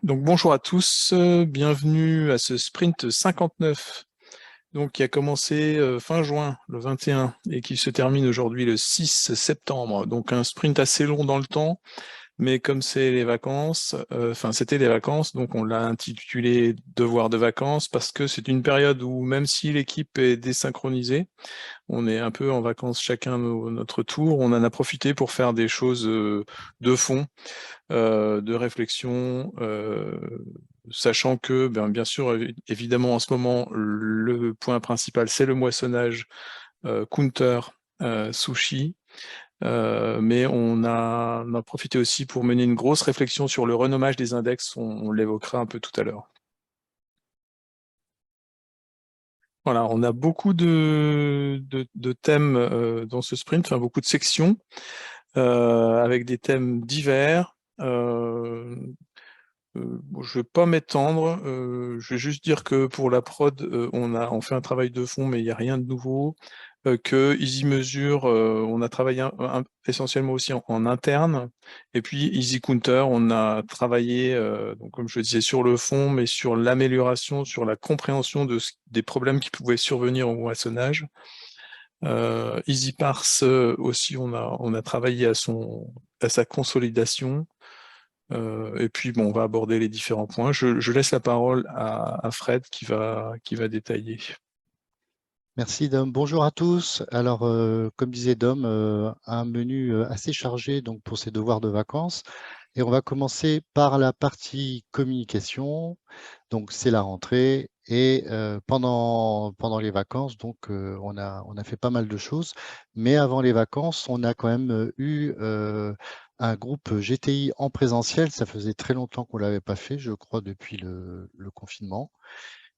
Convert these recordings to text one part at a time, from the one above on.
Donc bonjour à tous, bienvenue à ce sprint 59 donc, qui a commencé fin juin, le 21, et qui se termine aujourd'hui le 6 septembre. Donc un sprint assez long dans le temps, mais comme c'est les vacances, c'était les vacances, donc on l'a intitulé Devoir de vacances, parce que c'est une période où même si l'équipe est désynchronisée, on est un peu en vacances chacun notre tour, on en a profité pour faire des choses de fond, de réflexion, sachant que, bien sûr, évidemment, en ce moment, le point principal, c'est le moissonnage counter sushi, mais on a profité aussi pour mener une grosse réflexion sur le renommage des index, on l'évoquera un peu tout à l'heure. Voilà, on a beaucoup de thèmes dans ce sprint, enfin beaucoup de sections, avec des thèmes divers. Je ne vais pas m'étendre, je vais juste dire que pour la prod, on fait un travail de fond, mais il n'y a rien de nouveau. Que EasyMeasure, on a travaillé essentiellement aussi en interne. Et puis EasyCounter, on a travaillé, donc comme je le disais, sur le fond, mais sur l'amélioration, sur la compréhension des problèmes qui pouvaient survenir au moissonnage. EasyParse aussi, on a travaillé à sa consolidation. Et puis, bon, on va aborder les différents points. Je laisse la parole à Fred qui va détailler. Merci Dom. Bonjour à tous. Alors, comme disait Dom, un menu assez chargé donc pour ces devoirs de vacances. Et on va commencer par la partie communication. Donc, c'est la rentrée. Et pendant les vacances, donc, on a fait pas mal de choses. Mais avant les vacances, on a quand même eu un groupe GTI en présentiel. Ça faisait très longtemps qu'on ne l'avait pas fait, je crois, depuis le confinement.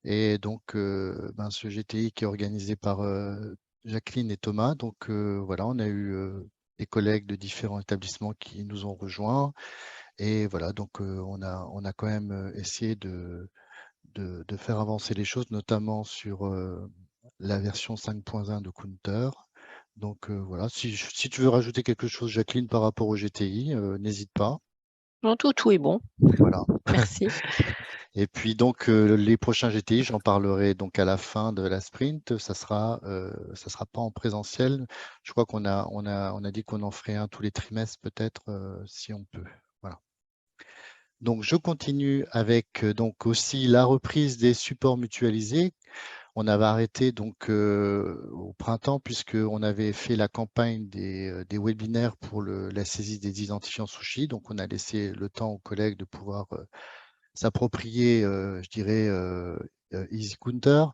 Et donc, ce GTI qui est organisé par Jacqueline et Thomas. Donc, voilà, on a eu des collègues de différents établissements qui nous ont rejoints. Et voilà, donc on a quand même essayé de faire avancer les choses, notamment sur la version 5.1 de Counter. Donc voilà, si tu veux rajouter quelque chose, Jacqueline, par rapport au GTI, n'hésite pas. Non, tout est bon. Voilà. Merci. Et puis donc les prochains GTI, j'en parlerai donc à la fin de la sprint. Ça sera pas en présentiel. Je crois on a dit qu'on en ferait un tous les trimestres peut-être si on peut. Voilà. Donc je continue avec donc aussi la reprise des supports mutualisés. On avait arrêté donc au printemps puisqu'on avait fait la campagne des webinaires pour la saisie des identifiants sushi. Donc on a laissé le temps aux collègues de pouvoir s'approprier, je dirais, EasyCounter.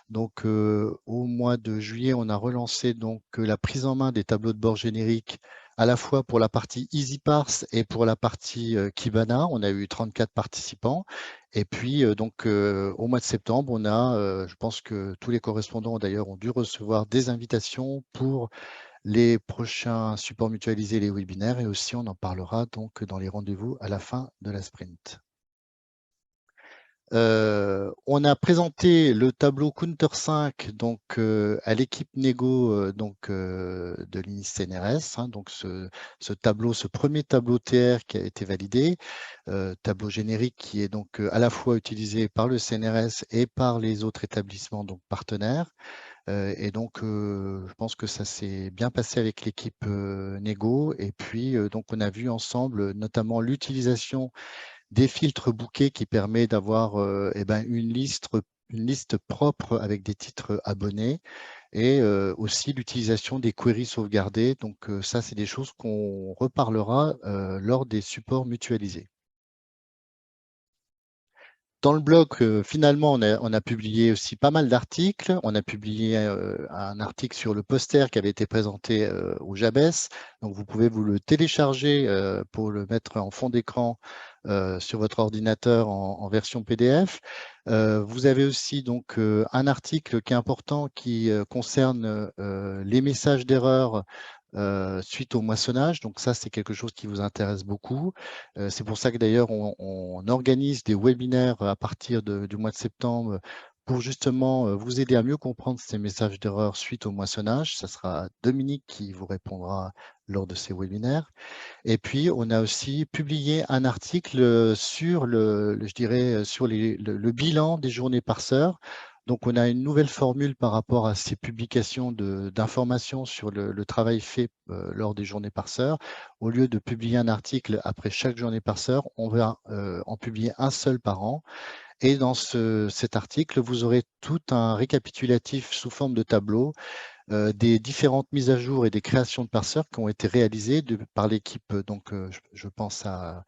Donc, au mois de juillet, on a relancé donc la prise en main des tableaux de bord génériques à la fois pour la partie EasyParse et pour la partie Kibana. On a eu 34 participants. Et puis, au mois de septembre, on a, je pense que tous les correspondants d'ailleurs ont dû recevoir des invitations pour les prochains supports mutualisés, les webinaires. Et aussi, on en parlera donc dans les rendez-vous à la fin de la sprint. On a présenté le tableau Counter 5 donc, à l'équipe négo de l'INIS-CNRS. Donc ce tableau, ce premier tableau TR qui a été validé, tableau générique qui est donc à la fois utilisé par le CNRS et par les autres établissements donc partenaires. Et donc, je pense que ça s'est bien passé avec l'équipe négo. Et puis, donc, on a vu ensemble notamment l'utilisation des filtres bookés qui permet d'avoir une liste propre avec des titres abonnés et aussi l'utilisation des queries sauvegardées. Donc ça, c'est des choses qu'on reparlera lors des supports mutualisés. Dans le blog, finalement, on a publié aussi pas mal d'articles. On a publié un article sur le poster qui avait été présenté au JABES. Donc, vous pouvez vous le télécharger pour le mettre en fond d'écran sur votre ordinateur en version PDF. Vous avez aussi donc un article qui est important qui concerne les messages d'erreur suite au moissonnage. Donc ça, c'est quelque chose qui vous intéresse beaucoup. C'est pour ça que d'ailleurs, on organise des webinaires à partir du mois de septembre pour justement vous aider à mieux comprendre ces messages d'erreur suite au moissonnage. Ça sera Dominique qui vous répondra lors de ces webinaires. Et puis, on a aussi publié un article sur je dirais, sur le bilan des journées parseurs. Donc, on a une nouvelle formule par rapport à ces publications d'informations sur le travail fait lors des journées parseurs. Au lieu de publier un article après chaque journée parseur, on va en publier un seul par an. Et dans cet article, vous aurez tout un récapitulatif sous forme de tableau des différentes mises à jour et des créations de parseurs qui ont été réalisées par l'équipe, donc je pense à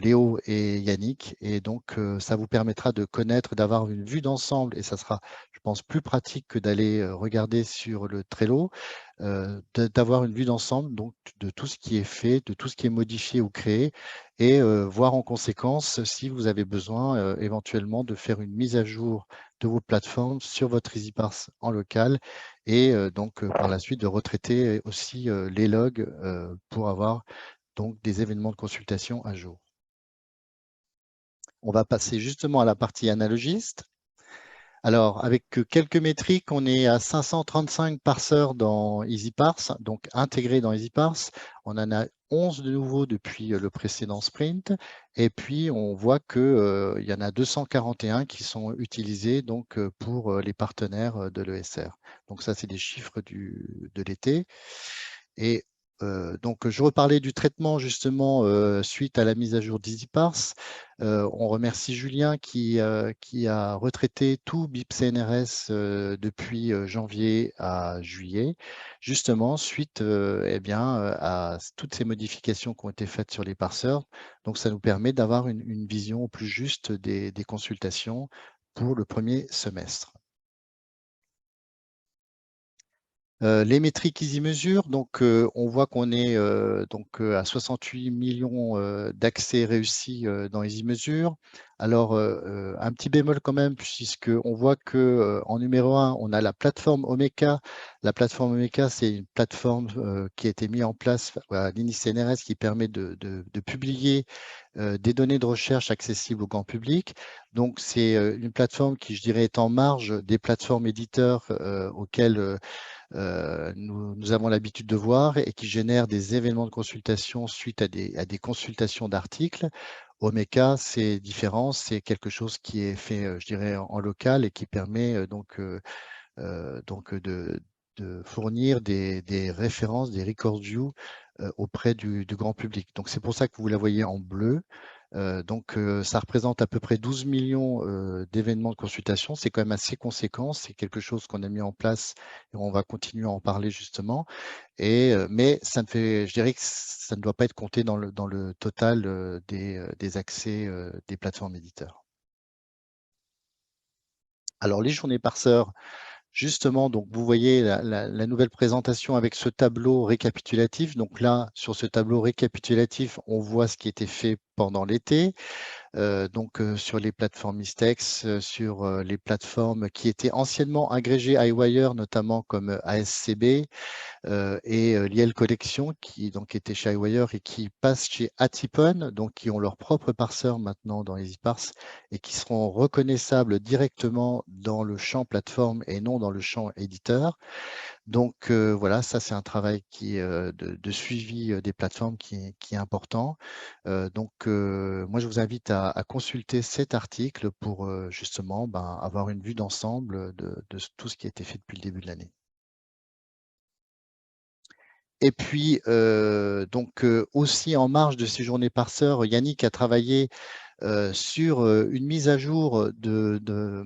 Léo et Yannick, et donc ça vous permettra de connaître, d'avoir une vue d'ensemble, et ça sera, je pense, plus pratique que d'aller regarder sur le Trello, d'avoir une vue d'ensemble donc de tout ce qui est fait, de tout ce qui est modifié ou créé, et voir en conséquence si vous avez besoin éventuellement de faire une mise à jour de vos plateformes sur votre EasyParse en local, et donc par la suite de retraiter aussi les logs pour avoir donc des événements de consultation à jour. On va passer justement à la partie analogiste. Alors, avec quelques métriques, on est à 535 parseurs dans EasyParse, donc intégrés dans EasyParse. On en a 11 de nouveaux depuis le précédent sprint. Et puis, on voit qu'il y en a 241 qui sont utilisés donc, pour les partenaires de l'ESR. Donc, ça, c'est des chiffres de l'été. Et donc, je reparlais du traitement justement suite à la mise à jour d'EasyParse. On remercie Julien qui a retraité tout BIP CNRS depuis janvier à juillet, justement suite eh bien, à toutes ces modifications qui ont été faites sur les parseurs. Donc, ça nous permet d'avoir une vision au plus juste des consultations pour le premier semestre. Les métriques EasyMesure, donc on voit qu'on est donc à 68 millions d'accès réussis dans EasyMesure. Alors, un petit bémol quand même, puisqu'on voit que en numéro 1, on a la plateforme Omeka. La plateforme Omeka, c'est une plateforme qui a été mise en place à l'INI-CNRS qui permet de publier des données de recherche accessibles au grand public. Donc, c'est une plateforme qui, je dirais, est en marge des plateformes éditeurs auxquelles nous avons l'habitude de voir et qui génèrent des événements de consultation suite à des consultations d'articles. Omeka, c'est différent, c'est quelque chose qui est fait, je dirais, en local et qui permet donc de fournir des références, des record views auprès du grand public. Donc, c'est pour ça que vous la voyez en bleu. Donc, ça représente à peu près 12 millions d'événements de consultation. C'est quand même assez conséquent. C'est quelque chose qu'on a mis en place et on va continuer à en parler justement. Mais ça ne fait, je dirais que ça ne doit pas être compté dans le total des accès des plateformes éditeurs. Alors, les journées parseurs, justement, donc vous voyez la nouvelle présentation avec ce tableau récapitulatif. Donc là, sur ce tableau récapitulatif, on voit ce qui était fait pendant l'été. Donc sur les plateformes Istex, sur les plateformes qui étaient anciennement agrégées iWire, notamment comme ASCB et l'IL Collection, qui donc était chez iWire et qui passent chez Atipon, donc qui ont leur propre parseur maintenant dans EasyParse et qui seront reconnaissables directement dans le champ plateforme et non dans le champ éditeur. Donc voilà, ça c'est un travail de suivi des plateformes qui est important. Donc moi je vous invite à consulter cet article pour justement avoir une vue d'ensemble de tout ce qui a été fait depuis le début de l'année. Et puis donc aussi en marge de ces journées parseurs, Yannick a travaillé sur une mise à jour de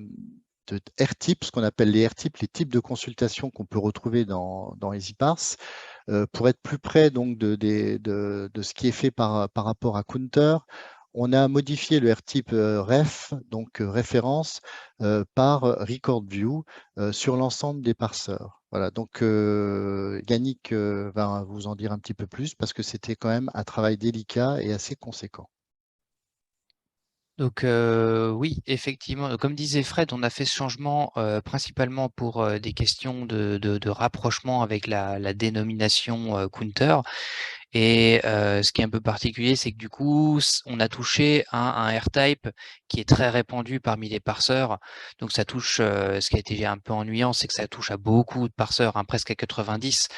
RTIP, ce qu'on appelle les RTIP, les types de consultations qu'on peut retrouver dans EasyParse, pour être plus près donc de ce qui est fait par rapport à Counter. On a modifié le RTIP ref, donc référence, par record view sur l'ensemble des parseurs. Voilà, donc Yannick va vous en dire un petit peu plus parce que c'était quand même un travail délicat et assez conséquent. Donc oui, effectivement, comme disait Fred, on a fait ce changement principalement pour des questions de rapprochement avec la dénomination Counter. Et ce qui est un peu particulier, c'est que du coup, on a touché un R-type qui est très répandu parmi les parseurs. Donc ça touche, ce qui a été un peu ennuyant, c'est que ça touche à beaucoup de parseurs, hein, presque à 90.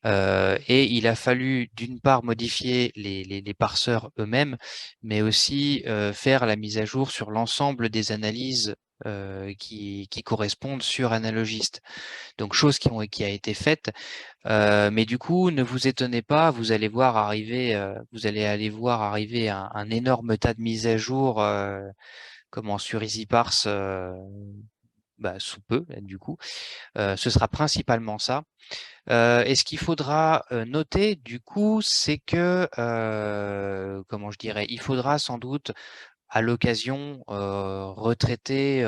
Et il a fallu d'une part modifier les parseurs eux-mêmes, mais aussi faire la mise à jour sur l'ensemble des analyses qui correspondent sur Analogist. Donc chose qui a été faite. Mais du coup, ne vous étonnez pas, vous allez voir arriver, un énorme tas de mises à jour, sur EasyParse, sous peu, du coup. Ce sera principalement ça. Et ce qu'il faudra noter, du coup, c'est que, il faudra sans doute à l'occasion retraiter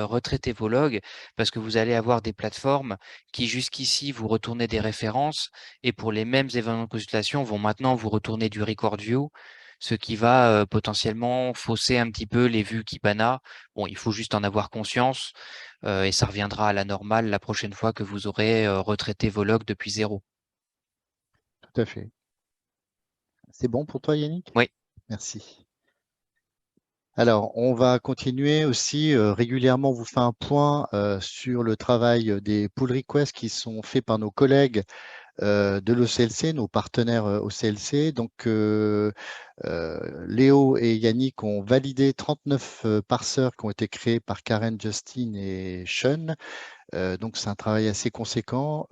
vos logs, parce que vous allez avoir des plateformes qui jusqu'ici vous retournaient des références et pour les mêmes événements de consultation vont maintenant vous retourner du record view, ce qui va potentiellement fausser un petit peu les vues Kibana. Bon, il faut juste en avoir conscience et ça reviendra à la normale la prochaine fois que vous aurez retraité vos logs depuis zéro. Tout à fait. C'est bon pour toi, Yannick? Oui. Merci. Alors, on va continuer aussi. Régulièrement, on vous fait un point sur le travail des pull requests qui sont faits par nos collègues de l'OCLC, nos partenaires OCLC. Donc, Léo et Yannick ont validé 39 parseurs qui ont été créés par Karen, Justin et Sean. Donc, c'est un travail assez conséquent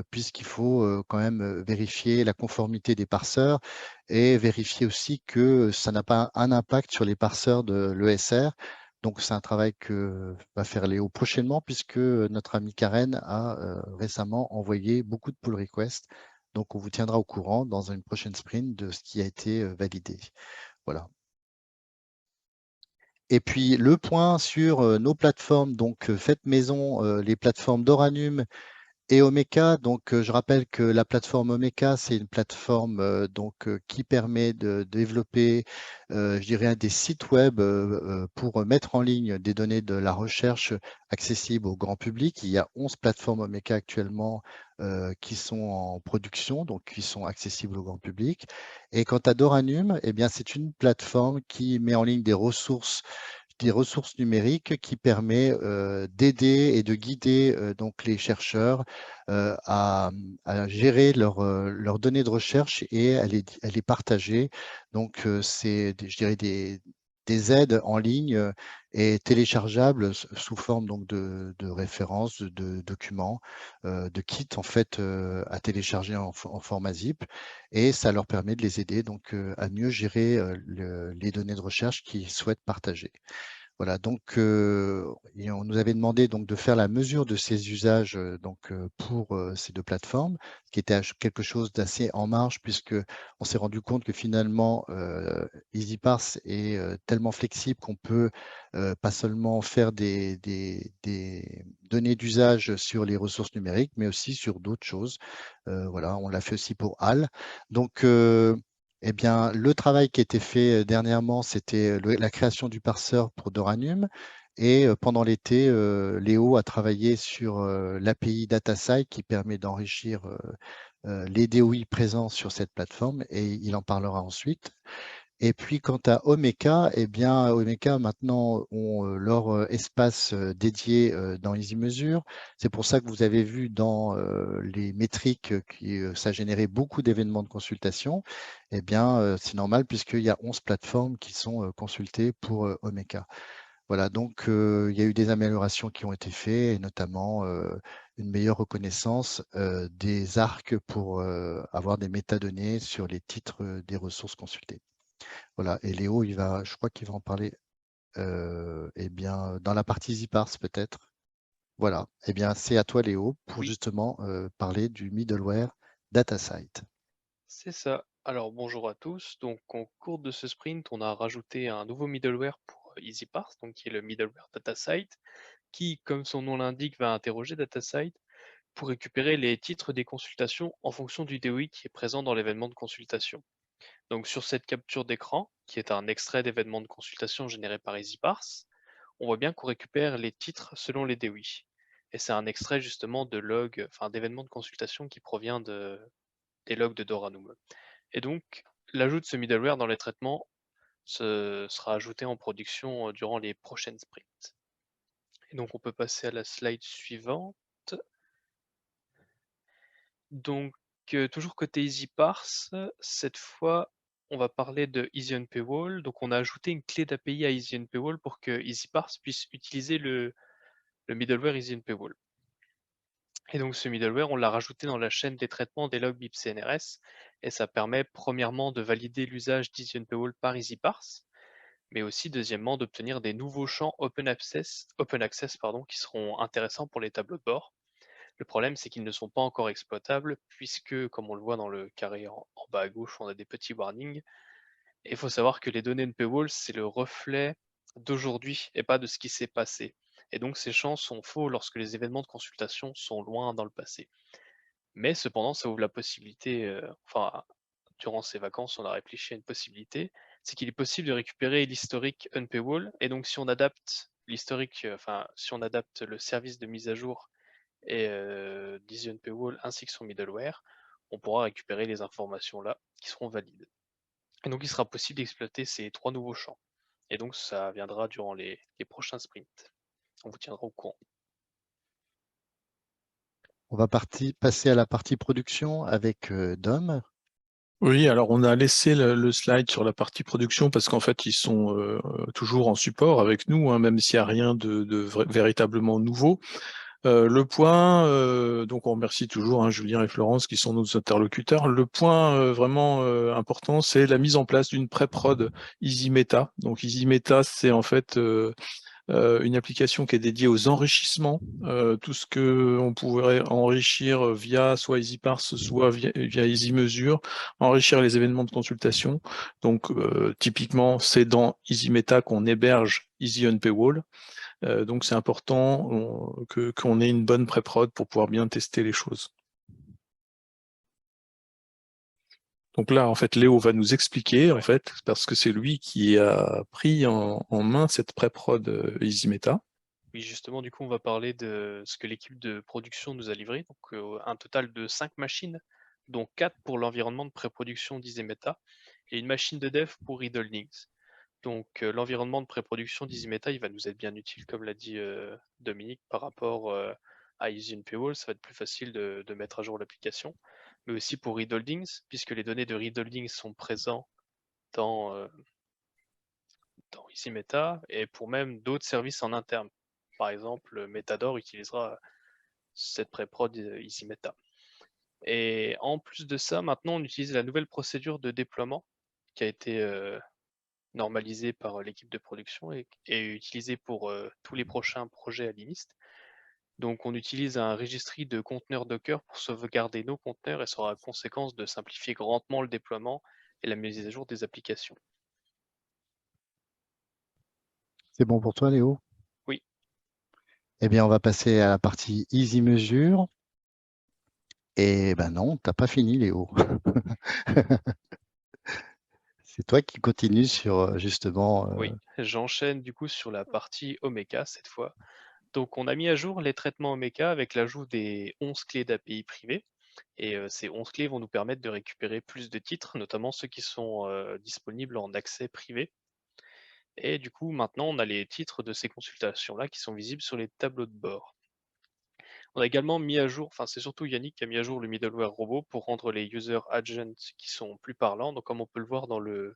puisqu'il faut quand même vérifier la conformité des parseurs et vérifier aussi que ça n'a pas un impact sur les parseurs de l'ESR. Donc, c'est un travail que va faire Léo prochainement puisque notre ami Karen a récemment envoyé beaucoup de pull requests. Donc, on vous tiendra au courant dans une prochaine sprint de ce qui a été validé. Voilà. Et puis, le point sur nos plateformes, donc faites maison, les plateformes d'Oranum et Omeka. Donc, je rappelle que la plateforme Omeka, c'est une plateforme qui permet de développer, je dirais, des sites web pour mettre en ligne des données de la recherche accessibles au grand public. Il y a 11 plateformes Omeka actuellement qui sont en production, donc qui sont accessibles au grand public. Et quant à Doranum, eh bien, c'est une plateforme qui met en ligne des ressources numériques qui permet d'aider et de guider donc les chercheurs à gérer leurs données de recherche et à les partager. Donc, c'est, je dirais, des aides en ligne et téléchargeables sous forme donc de références, de documents, de kits en fait à télécharger en format zip, et ça leur permet de les aider donc à mieux gérer les données de recherche qu'ils souhaitent partager. Voilà, donc et on nous avait demandé donc de faire la mesure de ces usages pour ces deux plateformes, ce qui était quelque chose d'assez en marge puisque on s'est rendu compte que finalement EasyParse est tellement flexible qu'on peut pas seulement faire des données d'usage sur les ressources numériques, mais aussi sur d'autres choses. Voilà, on l'a fait aussi pour HAL. Donc eh bien, le travail qui a été fait dernièrement, c'était la création du parseur pour Doranum. Et pendant l'été, Léo a travaillé sur l'API DataSite qui permet d'enrichir les DOI présents sur cette plateforme, et il en parlera ensuite. Et puis, quant à Omeka, eh bien, Omeka maintenant ont leur espace dédié dans EasyMesure. C'est pour ça que vous avez vu dans les métriques que ça générait beaucoup d'événements de consultation. Eh bien, c'est normal puisqu'il y a 11 plateformes qui sont consultées pour Omeka. Voilà, donc il y a eu des améliorations qui ont été faites, et notamment une meilleure reconnaissance des arcs pour avoir des métadonnées sur les titres des ressources consultées. Voilà, et Léo, je crois qu'il va en parler eh bien, dans la partie EasyParse peut-être. Voilà, eh bien, c'est à toi Léo pour Oui, justement parler du middleware DataSite. c'est ça. Alors bonjour à tous. Donc en cours de ce sprint, on a rajouté un nouveau middleware pour EasyParse, donc qui est le middleware DataSite, qui, comme son nom l'indique, va interroger DataSite pour récupérer les titres des consultations en fonction du DOI qui est présent dans l'événement de consultation. Donc sur cette capture d'écran, qui est un extrait d'événement de consultation généré par EasyParse, on voit bien qu'on récupère les titres selon les DOI. Et c'est un extrait justement de log, enfin d'événements de consultation qui provient des logs de Doranum. Et donc, l'ajout de ce middleware dans les traitements sera ajouté en production durant les prochaines sprints. Et donc, on peut passer à la slide suivante. Donc, toujours côté EasyParse, cette fois, on va parler de EasyOnPaywall. Donc, on a ajouté une clé d'API à EasyOnPaywall pour que EasyParse puisse utiliser le middleware EasyOnPaywall. Et donc, ce middleware, on l'a rajouté dans la chaîne des traitements des logs BIP CNRS. Et ça permet, premièrement, de valider l'usage d'EasyOnPaywall par EasyParse, mais aussi, deuxièmement, d'obtenir des nouveaux champs Open Access qui seront intéressants pour les tableaux de bord. Le problème, c'est qu'ils ne sont pas encore exploitables, puisque, comme on le voit dans le carré en bas à gauche, on a des petits warnings. Et il faut savoir que les données NPWall, c'est le reflet d'aujourd'hui et pas de ce qui s'est passé. Et donc ces champs sont faux lorsque les événements de consultation sont loin dans le passé. Mais cependant, ça ouvre la possibilité, durant ces vacances, on a réfléchi à une possibilité, c'est qu'il est possible de récupérer l'historique NPWall, et donc si on adapte l'historique, si on adapte le service de mise à jour et d'EasyOnPaywall ainsi que son middleware, on pourra récupérer les informations là qui seront valides. Et donc il sera possible d'exploiter ces 3 nouveaux champs. Et donc ça viendra durant les prochains sprints. On vous tiendra au courant. On va passer à la partie production avec Dom. Oui, alors on a laissé le slide sur la partie production parce qu'en fait, ils sont toujours en support avec nous, hein, même s'il n'y a rien de véritablement nouveau. Le point, donc on remercie toujours hein, Julien et Florence qui sont nos interlocuteurs. Le point vraiment important, c'est la mise en place d'une pré-prod EasyMeta. Donc EasyMeta, c'est en fait une application qui est dédiée aux enrichissements, tout ce que on pourrait enrichir via soit EasyParse, soit via EasyMeasure, enrichir les événements de consultation. Donc typiquement, c'est dans EasyMeta qu'on héberge EasyOnPaywall. Donc c'est important qu'on ait une bonne pré-prod pour pouvoir bien tester les choses. Donc là, en fait, Léo va nous expliquer, en fait, parce que c'est lui qui a pris en main cette pré-prod EasyMeta. Oui, justement, du coup, on va parler de ce que l'équipe de production nous a livré. Donc un total de 5 machines, dont 4 pour l'environnement de pré-production d'EasyMeta et une machine de dev pour Readholdings. Donc l'environnement de pré-production d'EasyMeta, il va nous être bien utile, comme l'a dit Dominique, par rapport à EasyOnPaywall, ça va être plus facile de mettre à jour l'application, mais aussi pour Readholdings, puisque les données de Readholdings sont présentes dans EasyMeta, et pour même d'autres services en interne. Par exemple, Metador utilisera cette pré-prod EasyMeta. Et en plus de ça, maintenant on utilise la nouvelle procédure de déploiement qui a été normalisé par l'équipe de production et utilisé pour tous les prochains projets à Linist. Donc on utilise un registry de conteneurs Docker pour sauvegarder nos conteneurs et ça aura la conséquence de simplifier grandement le déploiement et la mise à jour des applications. C'est bon pour toi, Léo? Oui. Eh bien, on va passer à la partie EasyMeasure. Et ben non, tu n'as pas fini, Léo. C'est toi qui continues sur justement. Oui, j'enchaîne du coup sur la partie Omeka cette fois. Donc on a mis à jour les traitements Omeka avec l'ajout des 11 clés d'API privées. Et ces 11 clés vont nous permettre de récupérer plus de titres, notamment ceux qui sont disponibles en accès privé. Et du coup, maintenant, on a les titres de ces consultations-là qui sont visibles sur les tableaux de bord. On a également mis à jour, c'est surtout Yannick qui a mis à jour le middleware robot pour rendre les user agents qui sont plus parlants. Donc comme on peut le voir dans le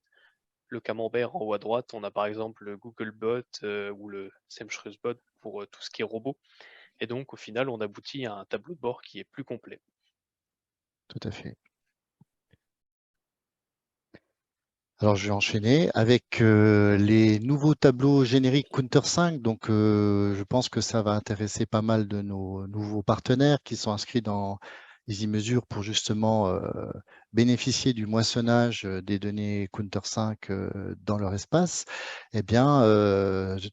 camembert en haut à droite, on a par exemple le Googlebot ou le SEMrushBot pour tout ce qui est robot. Et donc au final, on aboutit à un tableau de bord qui est plus complet. Tout à fait. Alors, je vais enchaîner avec les nouveaux tableaux génériques Counter 5. Donc, je pense que ça va intéresser pas mal de nos nouveaux partenaires qui sont inscrits dans EasyMeasure pour justement bénéficier du moissonnage des données Counter 5 dans leur espace. Eh bien,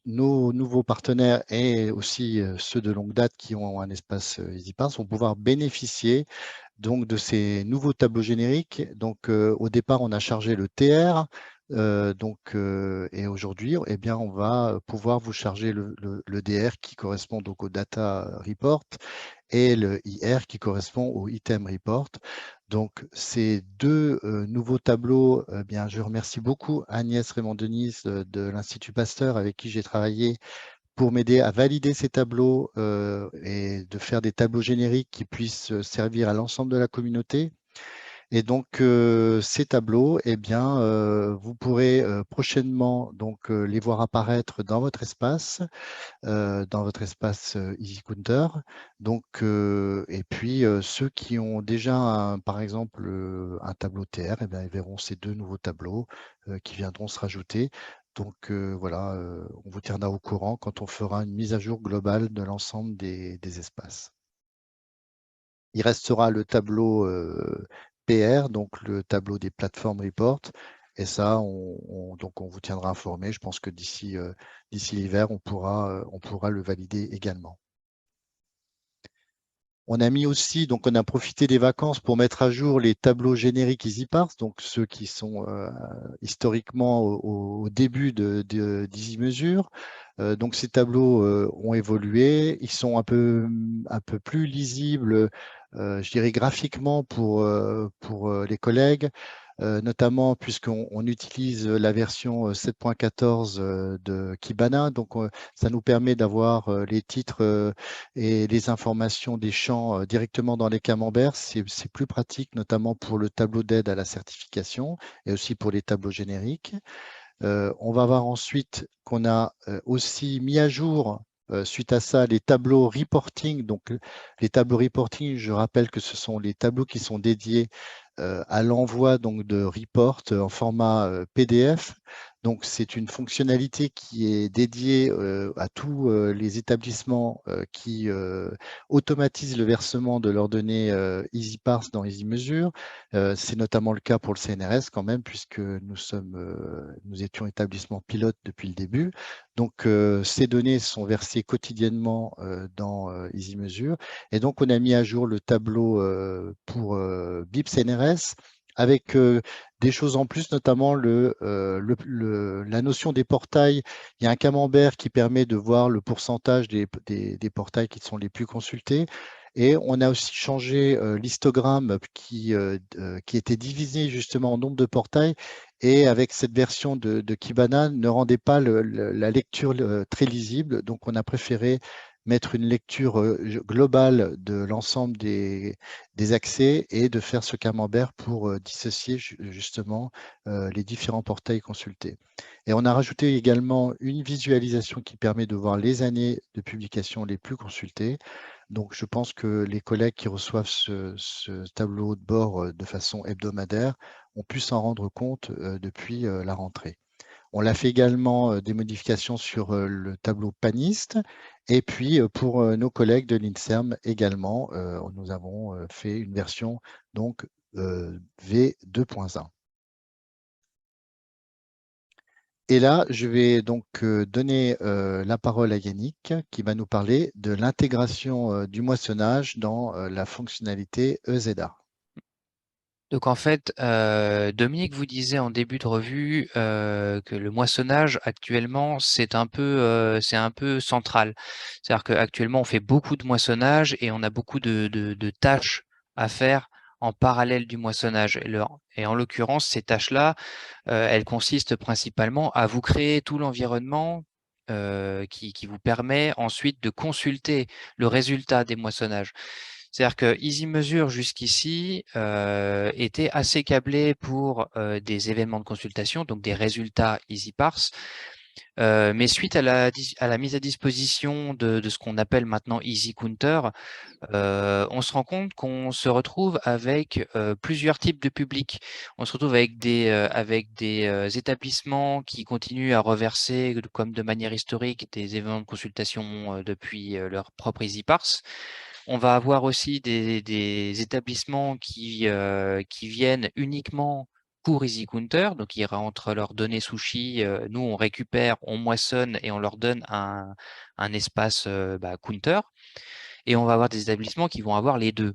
nos nouveaux partenaires et aussi ceux de longue date qui ont un espace EasyParse vont pouvoir bénéficier donc de ces nouveaux tableaux génériques. Donc au départ, on a chargé le TR, Et aujourd'hui, eh bien, on va pouvoir vous charger le DR qui correspond donc au Data Report et le IR qui correspond au Item Report. Donc, ces deux nouveaux tableaux, eh bien, je remercie beaucoup Agnès Raymond-Denise de l'Institut Pasteur avec qui j'ai travaillé pour m'aider à valider ces tableaux et de faire des tableaux génériques qui puissent servir à l'ensemble de la communauté. Et donc, ces tableaux, eh bien, vous pourrez prochainement donc, les voir apparaître dans votre espace EasyCounter. Donc, et puis, ceux qui ont déjà, par exemple, un tableau TR, eh bien, ils verront ces deux nouveaux tableaux qui viendront se rajouter. Donc, voilà, on vous tiendra au courant quand on fera une mise à jour globale de l'ensemble des espaces. Il restera le tableau PR, donc le tableau des plateformes report. Et ça, donc on vous tiendra informé. Je pense que d'ici l'hiver, on pourra le valider également. On a mis aussi, donc on a profité des vacances pour mettre à jour les tableaux génériques EasyParse, donc ceux qui sont historiquement au début d'EasyMesure. Donc ces tableaux ont évolué, ils sont un peu plus lisibles, je dirais graphiquement pour les collègues, notamment puisqu'on utilise la version 7.14 de Kibana. Donc ça nous permet d'avoir les titres et les informations des champs directement dans les camemberts. C'est plus pratique, notamment pour le tableau d'aide à la certification et aussi pour les tableaux génériques. On va voir ensuite qu'on a aussi mis à jour, suite à ça, les tableaux reporting. Donc, les tableaux reporting, je rappelle que ce sont les tableaux qui sont dédiés à l'envoi de reports en format PDF. Donc, c'est une fonctionnalité qui est dédiée à tous les établissements qui automatisent le versement de leurs données EasyParse dans EasyMesure. C'est notamment le cas pour le CNRS quand même, puisque nous étions établissement pilote depuis le début. Donc, ces données sont versées quotidiennement dans EasyMesure. Et donc, on a mis à jour le tableau pour BIP CNRS avec des choses en plus, notamment la notion des portails. Il y a un camembert qui permet de voir le pourcentage des portails qui sont les plus consultés. Et on a aussi changé l'histogramme qui était divisé justement en nombre de portails. Et avec cette version de Kibana, ne rendait pas la lecture très lisible. Donc, on a préféré mettre une lecture globale de l'ensemble des accès et de faire ce camembert pour dissocier justement les différents portails consultés. Et on a rajouté également une visualisation qui permet de voir les années de publication les plus consultées. Donc, je pense que les collègues qui reçoivent ce tableau de bord de façon hebdomadaire ont pu s'en rendre compte depuis la rentrée. On a fait également des modifications sur le tableau paniste. Et puis, pour nos collègues de l'INSERM également, nous avons fait une version donc V2.1. Et là, je vais donc donner la parole à Yannick qui va nous parler de l'intégration du moissonnage dans la fonctionnalité EZA. Donc en fait, Dominique vous disait en début de revue que le moissonnage actuellement c'est un peu central. C'est-à-dire qu'actuellement on fait beaucoup de moissonnage et on a beaucoup de tâches à faire en parallèle du moissonnage. Et en l'occurrence, ces tâches-là, elles consistent principalement à vous créer tout l'environnement qui vous permet ensuite de consulter le résultat des moissonnages. C'est-à-dire que EasyMesure jusqu'ici était assez câblé pour des événements de consultation, donc des résultats EasyParse. Mais suite à la mise à disposition de ce qu'on appelle maintenant EasyCounter, on se rend compte qu'on se retrouve avec plusieurs types de publics. On se retrouve avec des établissements qui continuent à reverser, comme de manière historique, des événements de consultation depuis leur propre EasyParse. On va avoir aussi des établissements qui viennent uniquement pour EasyCounter, donc ils rentrent leurs données sushi, nous on récupère, on moissonne et on leur donne un espace counter. Et on va avoir des établissements qui vont avoir les deux.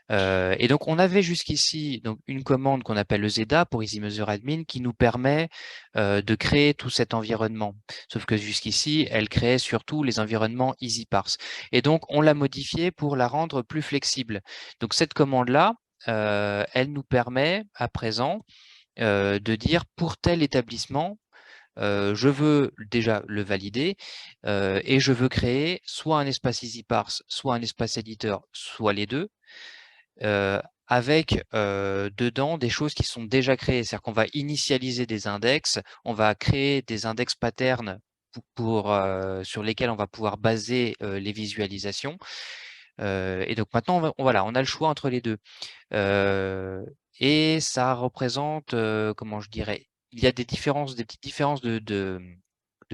Et donc, on avait jusqu'ici donc une commande qu'on appelle le ZEDA pour EasyMeasureAdmin qui nous permet de créer tout cet environnement. Sauf que jusqu'ici, elle créait surtout les environnements EasyParse. Et donc, on l'a modifiée pour la rendre plus flexible. Donc, cette commande-là, elle nous permet à présent de dire pour tel établissement, je veux déjà le valider et je veux créer soit un espace EasyParse, soit un espace éditeur, soit les deux, avec dedans des choses qui sont déjà créées. C'est-à-dire qu'on va initialiser des index, on va créer des index patterns sur lesquels on va pouvoir baser les visualisations. Et donc maintenant, voilà, on a le choix entre les deux. Et ça représente, comment je dirais, il y a des petites différences de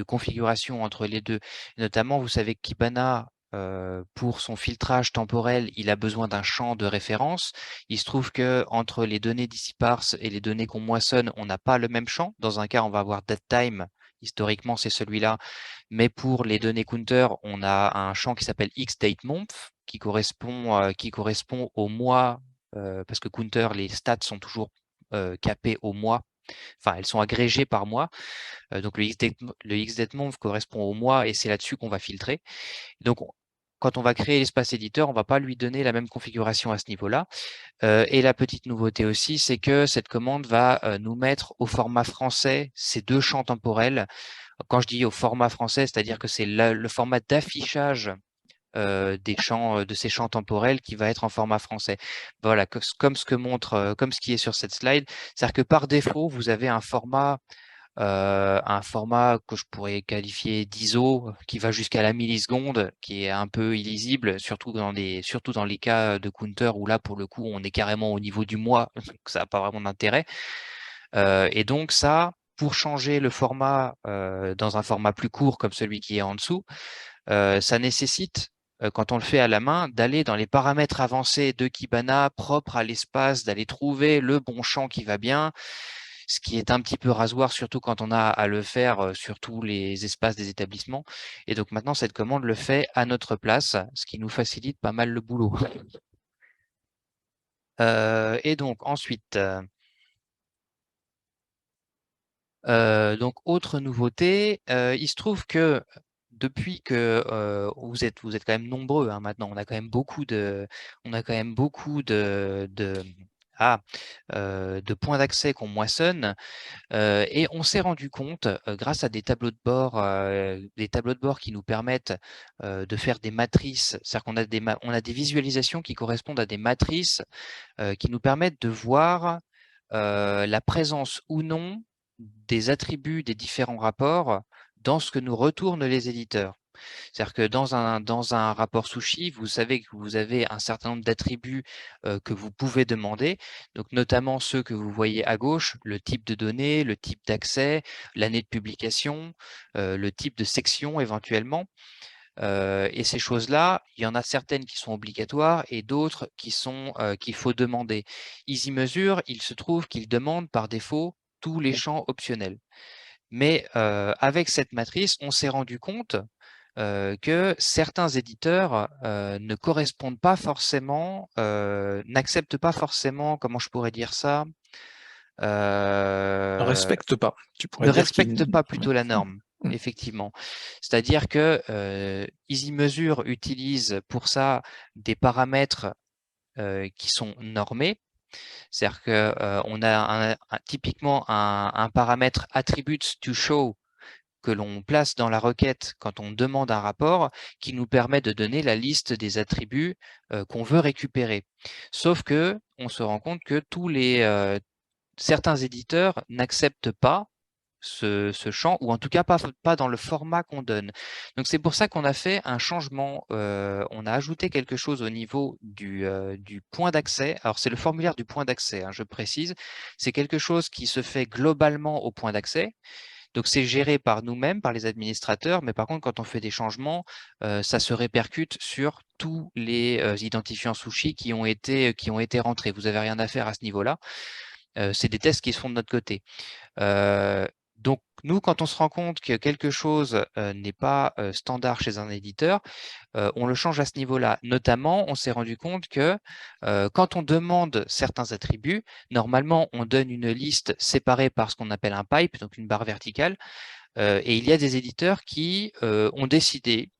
configuration entre les deux. Notamment, vous savez que Kibana, pour son filtrage temporel, il a besoin d'un champ de référence. Il se trouve que entre les données d'EasyParse et les données qu'on moissonne, on n'a pas le même champ. Dans un cas, on va avoir datetime. Historiquement, c'est celui-là. Mais pour les données counter, on a un champ qui s'appelle xDateMonth, qui correspond au mois, parce que counter, les stats sont toujours capées au mois. Enfin, elles sont agrégées par mois. Donc le xDateMonth correspond au mois et c'est là-dessus qu'on va filtrer. Donc, quand on va créer l'espace éditeur, on ne va pas lui donner la même configuration à ce niveau-là. Et la petite nouveauté aussi, c'est que cette commande va nous mettre au format français ces deux champs temporels. Quand je dis au format français, c'est-à-dire que c'est le format d'affichage de ces champs temporels qui va être en format français. Voilà, comme ce qui est sur cette slide, c'est-à-dire que par défaut, vous avez un format que je pourrais qualifier d'ISO, qui va jusqu'à la milliseconde, qui est un peu illisible, surtout dans les cas de counter où là, pour le coup, on est carrément au niveau du mois, donc ça n'a pas vraiment d'intérêt. Et donc ça, pour changer le format dans un format plus court comme celui qui est en dessous, ça nécessite, quand on le fait à la main, d'aller dans les paramètres avancés de Kibana, propres à l'espace, d'aller trouver le bon champ qui va bien, ce qui est un petit peu rasoir, surtout quand on a à le faire sur tous les espaces des établissements. Et donc maintenant, cette commande le fait à notre place, ce qui nous facilite pas mal le boulot. Et donc ensuite, donc autre nouveauté, il se trouve que depuis que vous êtes quand même nombreux hein, maintenant, on a quand même beaucoup de points d'accès qu'on moissonne. Et on s'est rendu compte, grâce à des tableaux de bord qui nous permettent de faire des matrices, c'est-à-dire qu'on a des visualisations qui correspondent à des matrices qui nous permettent de voir la présence ou non des attributs des différents rapports dans ce que nous retournent les éditeurs. C'est-à-dire que dans un rapport sushi, vous savez que vous avez un certain nombre d'attributs que vous pouvez demander, donc notamment ceux que vous voyez à gauche, le type de données, le type d'accès, l'année de publication, le type de section éventuellement. Et ces choses-là, il y en a certaines qui sont obligatoires et d'autres qu'il faut demander. EasyMeasure, il se trouve qu'il demande par défaut tous les champs optionnels. Mais avec cette matrice, on s'est rendu compte que certains éditeurs ne correspondent pas forcément, n'acceptent pas forcément, comment je pourrais dire ça, Ne respecte pas. Tu pourrais ne dire qu'il respectent pas plutôt la norme, effectivement. C'est-à-dire que EasyMeasure utilise pour ça des paramètres qui sont normés. C'est-à-dire qu'on a typiquement un paramètre attributes to show que l'on place dans la requête quand on demande un rapport qui nous permet de donner la liste des attributs qu'on veut récupérer. Sauf que on se rend compte que certains éditeurs n'acceptent pas ce champ, ou en tout cas pas dans le format qu'on donne. Donc c'est pour ça qu'on a fait un changement, on a ajouté quelque chose au niveau du point d'accès. Alors c'est le formulaire du point d'accès, hein, je précise. C'est quelque chose qui se fait globalement au point d'accès. Donc c'est géré par nous-mêmes, par les administrateurs, mais par contre quand on fait des changements, ça se répercute sur tous les identifiants sushi qui ont été rentrés. Vous n'avez rien à faire à ce niveau-là. C'est des tests qui se font de notre côté. Donc, nous, quand on se rend compte que quelque chose n'est pas standard chez un éditeur, on le change à ce niveau-là. Notamment, on s'est rendu compte que quand on demande certains attributs, normalement, on donne une liste séparée par ce qu'on appelle un pipe, donc une barre verticale, et il y a des éditeurs qui ont décidé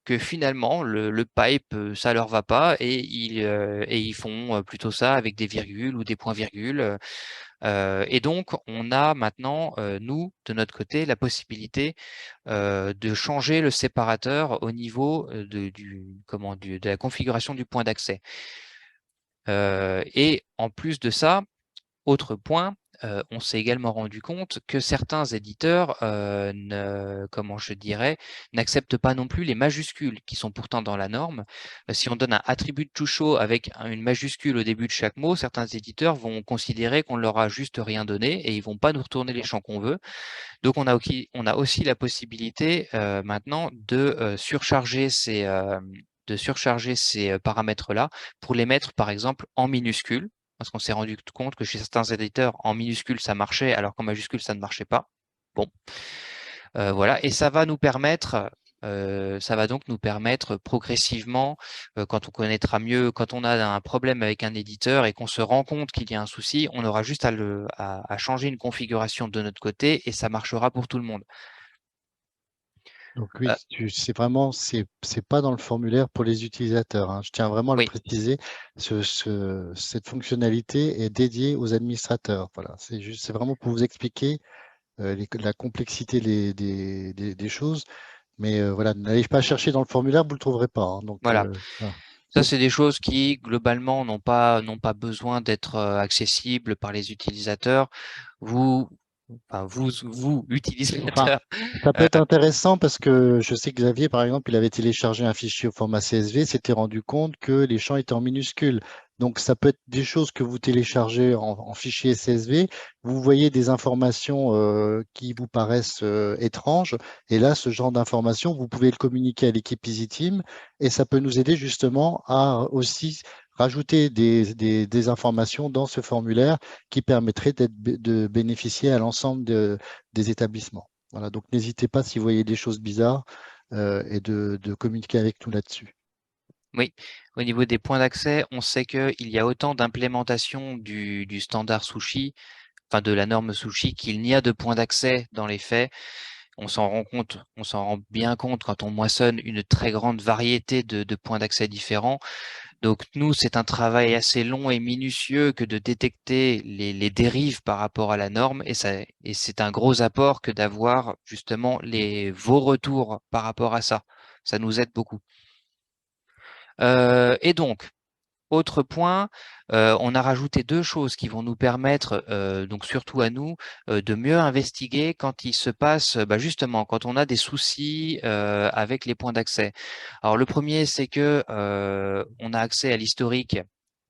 que finalement, le pipe, ça leur va pas et ils font plutôt ça avec des virgules ou des points-virgules. Et donc, on a maintenant, nous, de notre côté, la possibilité de changer le séparateur au niveau de la configuration du point d'accès. Et en plus de ça, autre point, on s'est également rendu compte que certains éditeurs n'acceptent pas non plus les majuscules qui sont pourtant dans la norme. Si on donne un attribut de to show avec une majuscule au début de chaque mot, certains éditeurs vont considérer qu'on leur a juste rien donné et ils vont pas nous retourner les champs qu'on veut. Donc on a aussi la possibilité maintenant de surcharger ces paramètres-là pour les mettre par exemple en minuscules, parce qu'on s'est rendu compte que chez certains éditeurs, en minuscules, ça marchait, alors qu'en majuscules, ça ne marchait pas. Bon, voilà, et ça va donc nous permettre progressivement, quand on connaîtra mieux, quand on a un problème avec un éditeur et qu'on se rend compte qu'il y a un souci, on aura juste à changer une configuration de notre côté et ça marchera pour tout le monde. Donc oui, c'est vraiment, c'est pas dans le formulaire pour les utilisateurs, hein. Je tiens vraiment à le Oui. préciser. Cette fonctionnalité est dédiée aux administrateurs. Voilà, c'est vraiment pour vous expliquer la complexité des choses. Mais voilà, n'allez pas chercher dans le formulaire, vous le trouverez pas, hein. Donc Voilà. voilà. Ça, c'est des choses qui, globalement, n'ont pas besoin d'être accessibles par les utilisateurs. Vous, utilisateurs, Ça peut être intéressant parce que je sais que Xavier, par exemple, il avait téléchargé un fichier au format CSV, s'était rendu compte que les champs étaient en minuscules. Donc, ça peut être des choses que vous téléchargez en fichier CSV. Vous voyez des informations qui vous paraissent étranges. Et là, ce genre d'informations, vous pouvez le communiquer à l'équipe EasyTeam et ça peut nous aider justement à aussi rajouter des informations dans ce formulaire qui permettraient de bénéficier à l'ensemble des établissements. Voilà, donc n'hésitez pas si vous voyez des choses bizarres et de communiquer avec nous là-dessus. Oui, au niveau des points d'accès, on sait qu'il y a autant d'implémentation du standard sushi, enfin de la norme sushi, qu'il n'y a de points d'accès dans les faits. On s'en rend bien compte quand on moissonne une très grande variété de points d'accès différents. Donc nous, c'est un travail assez long et minutieux que de détecter les dérives par rapport à la norme, et c'est un gros apport que d'avoir justement vos retours par rapport à ça. Ça nous aide beaucoup. Et donc, autre point, on a rajouté 2 choses qui vont nous permettre, donc surtout à nous, de mieux investiguer quand il se passe, justement, quand on a des soucis, avec les points d'accès. Alors le premier, c'est que, on a accès à l'historique.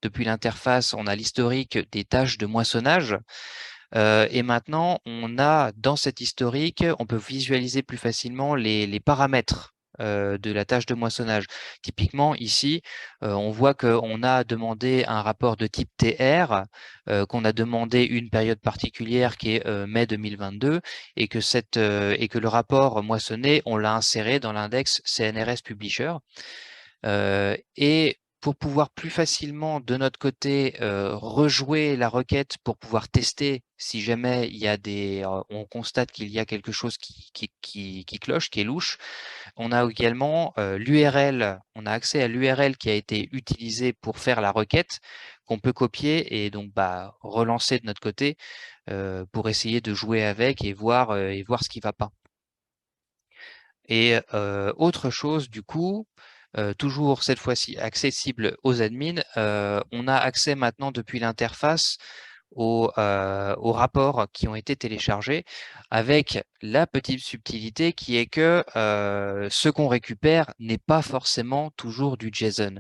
Depuis l'interface, on a l'historique des tâches de moissonnage, et maintenant on a dans cet historique, on peut visualiser plus facilement les paramètres, de la tâche de moissonnage. Typiquement ici, on voit qu'on a demandé un rapport de type TR, qu'on a demandé une période particulière qui est, mai 2022 et que le rapport moissonné, on l'a inséré dans l'index CNRS Publisher. Et pour pouvoir plus facilement, de notre côté, rejouer la requête pour pouvoir tester si jamais on constate qu'il y a quelque chose qui cloche, qui est louche. On a également l'URL, on a accès à l'URL qui a été utilisée pour faire la requête, qu'on peut copier et donc relancer de notre côté pour essayer de jouer avec et voir ce qui va pas. Et autre chose, du coup, toujours cette fois-ci accessible aux admins, on a accès maintenant depuis l'interface aux rapports qui ont été téléchargés, avec la petite subtilité qui est que ce qu'on récupère n'est pas forcément toujours du JSON.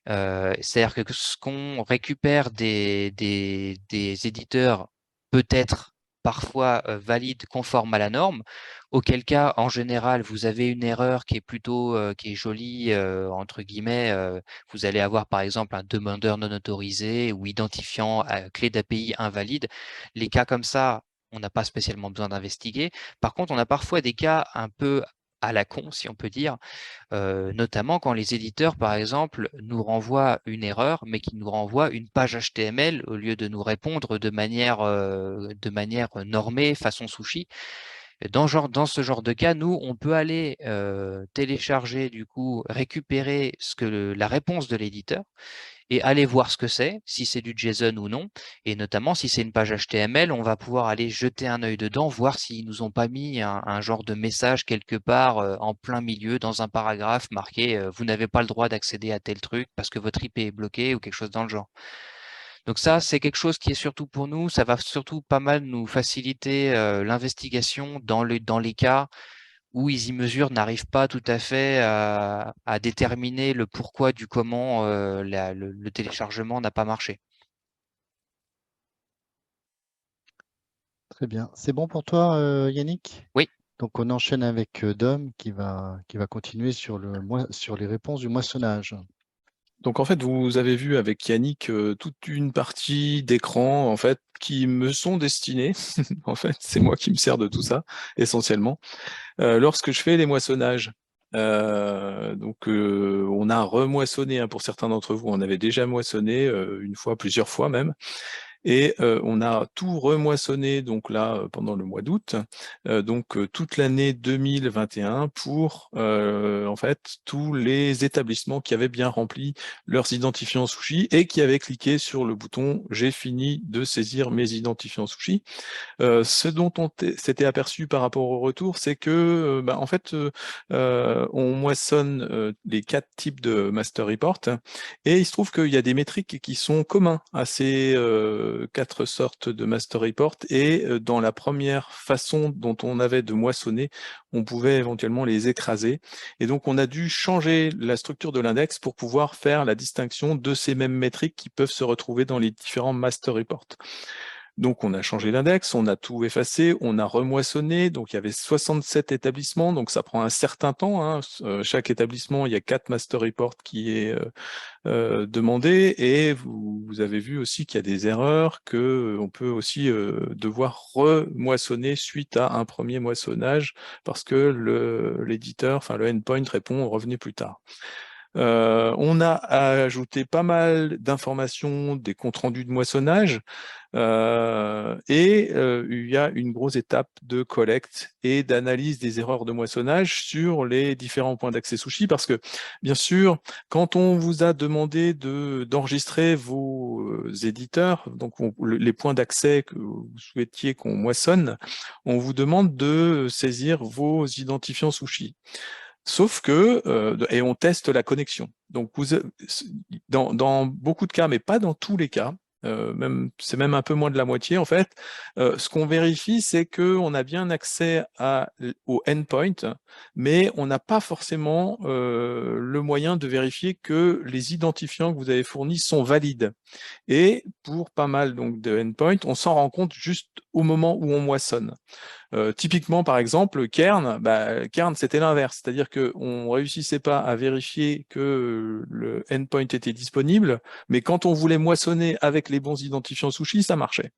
C'est-à-dire que ce qu'on récupère des éditeurs peut être parfois valide, conforme à la norme, auquel cas, en général, vous avez une erreur qui est plutôt qui est jolie, entre guillemets. Vous allez avoir, par exemple, un demandeur non autorisé ou identifiant clé d'API invalide. Les cas comme ça, on n'a pas spécialement besoin d'investiguer. Par contre, on a parfois des cas un peu à la con, si on peut dire, notamment quand les éditeurs, par exemple, nous renvoient une erreur, mais qui nous renvoient une page HTML au lieu de nous répondre de manière normée, façon sushi. Dans ce genre de cas, nous, on peut aller télécharger, du coup, récupérer la réponse de l'éditeur et aller voir ce que c'est, si c'est du JSON ou non. Et notamment, si c'est une page HTML, on va pouvoir aller jeter un œil dedans, voir s'ils nous ont pas mis un genre de message quelque part en plein milieu, dans un paragraphe marqué vous n'avez pas le droit d'accéder à tel truc parce que votre IP est bloqué ou quelque chose dans le genre. Donc ça, c'est quelque chose qui est surtout pour nous, ça va surtout pas mal nous faciliter l'investigation dans les cas où EasyMeasure n'arrive pas tout à fait à déterminer le pourquoi du comment le téléchargement n'a pas marché. Très bien. C'est bon pour toi, Yannick? Oui. Donc, on enchaîne avec Dom qui va continuer sur les réponses du moissonnage. Donc en fait, vous avez vu avec Yannick toute une partie d'écran en fait qui me sont destinées. En fait, c'est moi qui me sers de tout ça essentiellement. Lorsque je fais les moissonnages, on a remoissonné pour certains d'entre vous. On avait déjà moissonné une fois, plusieurs fois même. Et on a tout remoissonné donc là pendant le mois d'août, toute l'année 2021 pour en fait tous les établissements qui avaient bien rempli leurs identifiants sushi et qui avaient cliqué sur le bouton j'ai fini de saisir mes identifiants sushi. Ce dont on s'était aperçu par rapport au retour, c'est que en fait on moissonne les 4 types de master report et il se trouve qu'il y a des métriques qui sont communs à ces 4 sortes de master report et dans la première façon dont on avait de moissonner, on pouvait éventuellement les écraser. Et donc on a dû changer la structure de l'index pour pouvoir faire la distinction de ces mêmes métriques qui peuvent se retrouver dans les différents master reports. Donc, on a changé l'index, on a tout effacé, on a remoissonné. Donc, il y avait 67 établissements. Donc, ça prend un certain temps. Hein. Chaque établissement, il y a 4 master reports qui est demandé. Et vous avez vu aussi qu'il y a des erreurs, qu'on peut aussi devoir remoissonner suite à un premier moissonnage parce que l'éditeur, enfin le endpoint répond revenez plus tard. On a ajouté pas mal d'informations, des comptes rendus de moissonnage, il y a une grosse étape de collecte et d'analyse des erreurs de moissonnage sur les différents points d'accès sushi, parce que bien sûr, quand on vous a demandé d'enregistrer vos éditeurs, donc les points d'accès que vous souhaitiez qu'on moissonne, on vous demande de saisir vos identifiants sushi. Sauf que, et on teste la connexion. Donc, dans beaucoup de cas, mais pas dans tous les cas, c'est même un peu moins de la moitié en fait, ce qu'on vérifie, c'est qu'on a bien accès au endpoint, mais on n'a pas forcément le moyen de vérifier que les identifiants que vous avez fournis sont valides. Et pour pas mal donc, de endpoints, on s'en rend compte juste au moment où on moissonne. Typiquement, par exemple, Kern, Kern c'était l'inverse, c'est-à-dire qu'on ne réussissait pas à vérifier que le endpoint était disponible, mais quand on voulait moissonner avec les bons identifiants sushi, ça marchait.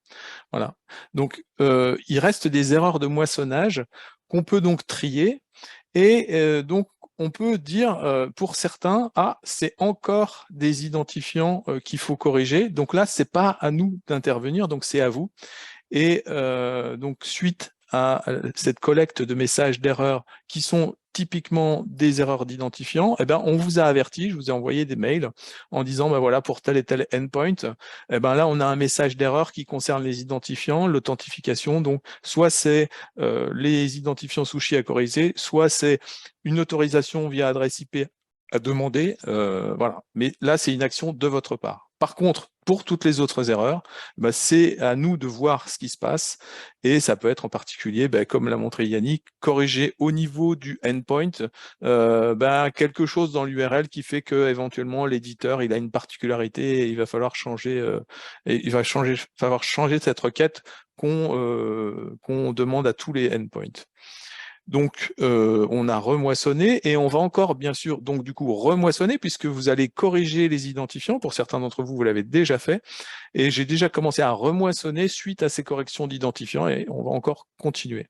Voilà. Donc, il reste des erreurs de moissonnage qu'on peut donc trier, et donc on peut dire pour certains, c'est encore des identifiants qu'il faut corriger. Donc là, c'est pas à nous d'intervenir, donc c'est à vous. Et donc, suite à cette collecte de messages d'erreurs qui sont typiquement des erreurs d'identifiant, on vous a averti, je vous ai envoyé des mails en disant, voilà, pour tel et tel endpoint, là, on a un message d'erreur qui concerne les identifiants, l'authentification. Donc, soit c'est les identifiants sushi à corriger, soit c'est une autorisation via adresse IP à demander. Voilà. Mais là, c'est une action de votre part. Par contre, pour toutes les autres erreurs, c'est à nous de voir ce qui se passe, et ça peut être en particulier, comme l'a montré Yannick, corriger au niveau du endpoint quelque chose dans l'URL qui fait que éventuellement l'éditeur il a une particularité et il va falloir changer, falloir changer cette requête qu'on demande à tous les endpoints. Donc, on a remoissonné et on va encore, bien sûr, donc du coup, remoissonner puisque vous allez corriger les identifiants. Pour certains d'entre vous, vous l'avez déjà fait. Et j'ai déjà commencé à remoissonner suite à ces corrections d'identifiants et on va encore continuer.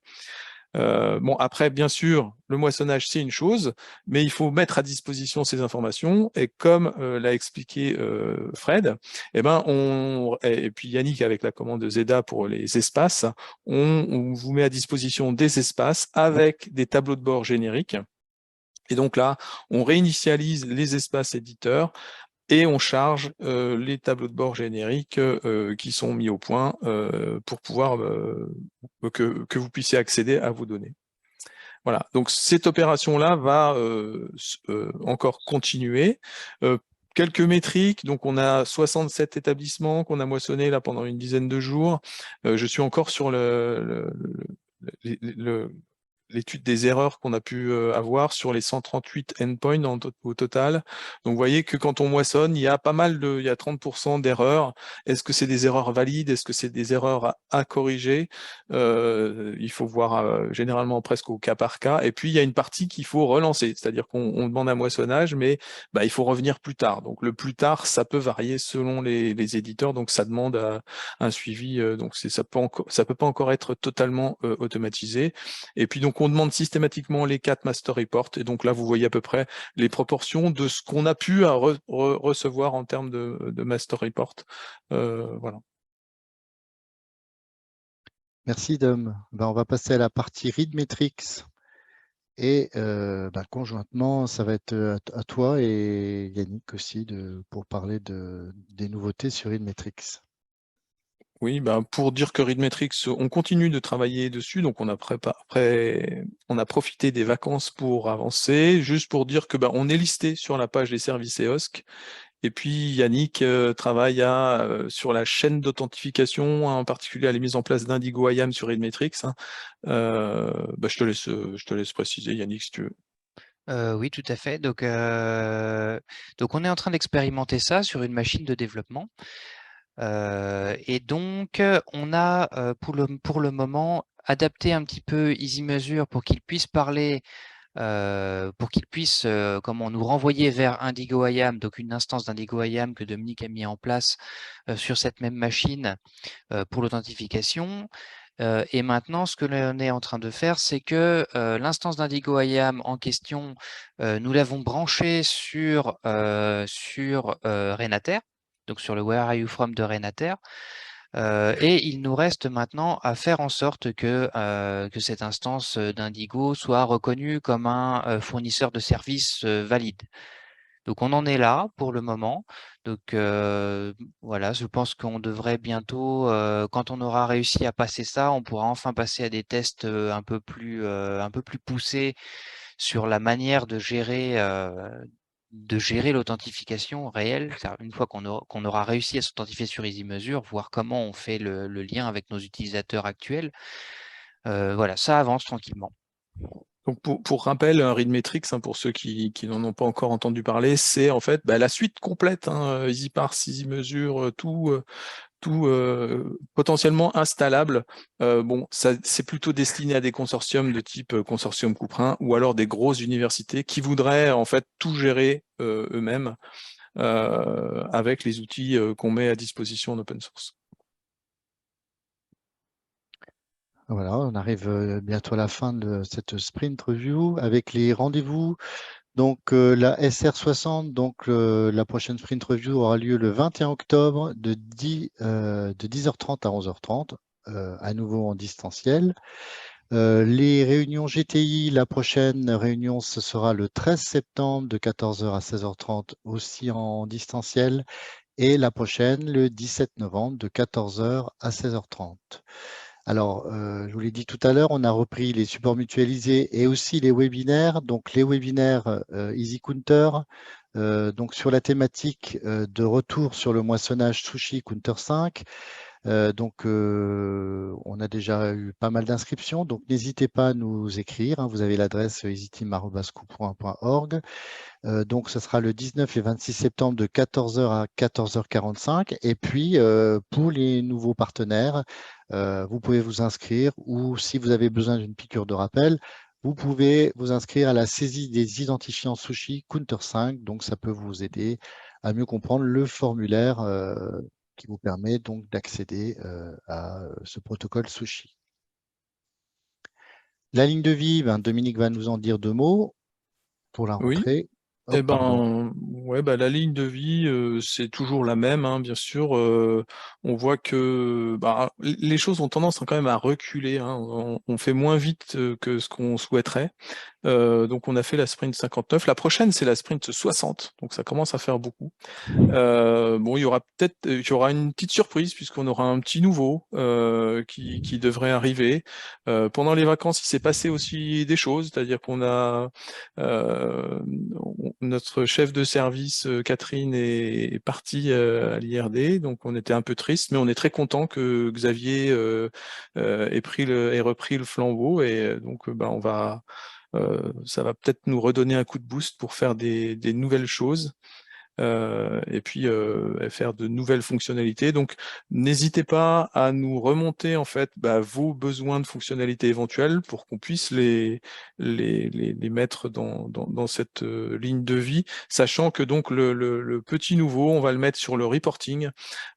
Bon, après, bien sûr, le moissonnage, c'est une chose, mais il faut mettre à disposition ces informations. Et comme l'a expliqué Fred, et puis Yannick avec la commande de Zeda pour les espaces, on vous met à disposition des espaces avec des tableaux de bord génériques. Et donc là, on réinitialise les espaces éditeurs et on charge les tableaux de bord génériques qui sont mis au point pour pouvoir que vous puissiez accéder à vos données. Voilà, donc cette opération-là va encore continuer. Quelques métriques, donc on a 67 établissements qu'on a moissonnés là pendant une dizaine de jours. Je suis encore sur l'étude des erreurs qu'on a pu avoir sur les 138 endpoints au total. Donc, vous voyez que quand on moissonne, il y a pas mal il y a 30% d'erreurs. Est-ce que c'est des erreurs valides? Est-ce que c'est des erreurs à corriger? Il faut voir généralement presque au cas par cas. Et puis, il y a une partie qu'il faut relancer, c'est-à-dire qu'on demande un moissonnage, mais il faut revenir plus tard. Donc, le plus tard, ça peut varier selon les éditeurs. Donc, ça demande un suivi. Donc, ça peut pas encore être totalement automatisé. Et puis, donc, on demande systématiquement les 4 master reports. Et donc là, vous voyez à peu près les proportions de ce qu'on a pu recevoir en termes de master report. Voilà. Merci Dom. On va passer à la partie read metrics. Et conjointement, ça va être à toi et Yannick aussi pour parler des nouveautés sur read metrics. Oui, pour dire que Readmetrics, on continue de travailler dessus, donc on a profité des vacances pour avancer, juste pour dire que on est listé sur la page des services EOSC, et puis Yannick travaille sur la chaîne d'authentification, en particulier à la mise en place d'Indigo IAM sur Readmetrics. Je te laisse préciser, Yannick, si tu veux. Oui, tout à fait. Donc on est en train d'expérimenter ça sur une machine de développement. Et donc, on a pour le moment adapté un petit peu EasyMeasure pour qu'il puisse parler, pour qu'il puisse nous renvoyer vers Indigo IAM, donc une instance d'Indigo IAM que Dominique a mis en place sur cette même machine pour l'authentification. Et maintenant, ce que l'on est en train de faire, c'est que l'instance d'Indigo IAM en question, nous l'avons branchée sur Renater, donc sur le Where Are You From de Renater. Et il nous reste maintenant à faire en sorte que cette instance d'Indigo soit reconnue comme un fournisseur de services valide. Donc on en est là pour le moment. Donc voilà, je pense qu'on devrait bientôt, quand on aura réussi à passer ça, on pourra enfin passer à des tests un peu plus poussés sur la manière de gérer l'authentification réelle. Une fois qu'on aura réussi à s'authentifier sur EasyMeasure, voir comment on fait le lien avec nos utilisateurs actuels. Voilà, ça avance tranquillement. Donc pour rappel, Readmetrics, pour ceux qui n'en ont pas encore entendu parler, c'est en fait la suite complète, EasyParse, EasyMeasure, tout potentiellement installable. C'est plutôt destiné à des consortiums de type consortium Couperin ou alors des grosses universités qui voudraient en fait tout gérer eux-mêmes avec les outils qu'on met à disposition en open source. Voilà, on arrive bientôt à la fin de cette sprint review avec les rendez-vous. Donc la SR60, donc la prochaine sprint review aura lieu le 21 octobre de 10h30 à 11h30, à nouveau en distanciel. Les réunions GTI, la prochaine réunion, ce sera le 13 septembre de 14h à 16h30, aussi en distanciel. Et la prochaine, le 17 novembre, de 14h à 16h30. Alors, je vous l'ai dit tout à l'heure, on a repris les supports mutualisés et aussi les webinaires. Donc, les webinaires EasyCounter, donc sur la thématique de retour sur le moissonnage Sushi Counter 5. On a déjà eu pas mal d'inscriptions, donc n'hésitez pas à nous écrire. Vous avez l'adresse easyteam@couperin.org. Donc, ce sera le 19 et 26 septembre de 14h à 14h45. Et puis, pour les nouveaux partenaires, vous pouvez vous inscrire ou si vous avez besoin d'une piqûre de rappel, vous pouvez vous inscrire à la saisie des identifiants Sushi Counter5. Donc, ça peut vous aider à mieux comprendre le formulaire qui vous permet donc d'accéder à ce protocole Sushi. La ligne de vie, Dominique va nous en dire 2 mots pour la Oui. rentrée. Oh, Eh pardon. ben, ouais, la ligne de vie, c'est toujours la même, hein, bien sûr. On voit que les choses ont tendance quand même à reculer, hein. On fait moins vite que ce qu'on souhaiterait. Donc on a fait la sprint 59. La prochaine, c'est la sprint 60. Donc ça commence à faire beaucoup. Bon, il y aura une petite surprise puisqu'on aura un petit nouveau qui devrait arriver. Pendant les vacances, il s'est passé aussi des choses, c'est-à-dire qu'on a notre chef de service, Catherine, est partie à l'IRD, donc on était un peu triste, mais on est très content que Xavier ait repris le flambeau et donc on va ça va peut-être nous redonner un coup de boost pour faire des nouvelles choses. Et puis faire de nouvelles fonctionnalités. Donc, n'hésitez pas à nous remonter en fait vos besoins de fonctionnalités éventuelles pour qu'on puisse les mettre dans cette ligne de vie, sachant que donc le petit nouveau, on va le mettre sur le reporting,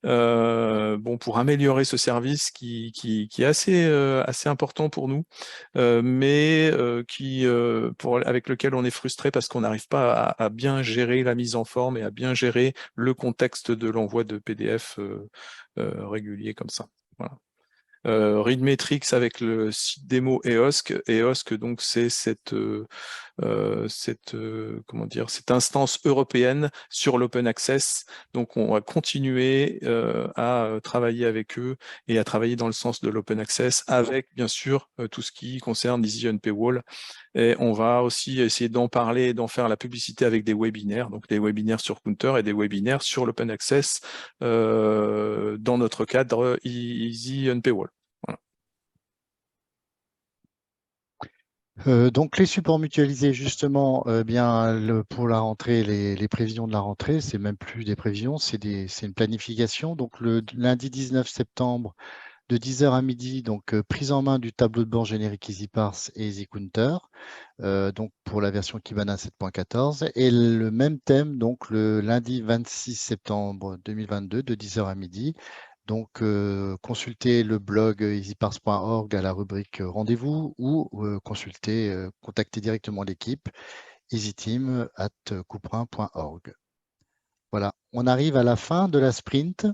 bon, pour améliorer ce service qui est assez important pour nous, mais avec lequel on est frustré parce qu'on n'arrive pas à bien gérer la mise en forme et à bien gérer le contexte de l'envoi de PDF régulier comme ça. Voilà. Readmetrics avec le site démo EOSC. EOSC, donc, c'est cette comment dire, cette instance européenne sur l'open access. Donc, on va continuer à travailler avec eux et à travailler dans le sens de l'open access avec, bien sûr, tout ce qui concerne Easy Paywall. Et on va aussi essayer d'en parler et d'en faire la publicité avec des webinaires, donc des webinaires sur Counter et des webinaires sur l'open access dans notre cadre Easy Paywall. Voilà. Donc, les supports mutualisés, justement, pour la rentrée, les prévisions de la rentrée, c'est même plus des prévisions, c'est une planification. Donc, le lundi 19 septembre, de 10h à midi, donc prise en main du tableau de bord générique EasyParse et EasyCounter, donc pour la version Kibana 7.14. Et le même thème, donc le lundi 26 septembre 2022, de 10h à midi. Donc, consultez le blog easyparse.org à la rubrique rendez-vous ou contactez directement l'équipe easyteam@couperin.org. Voilà, on arrive à la fin de la sprint.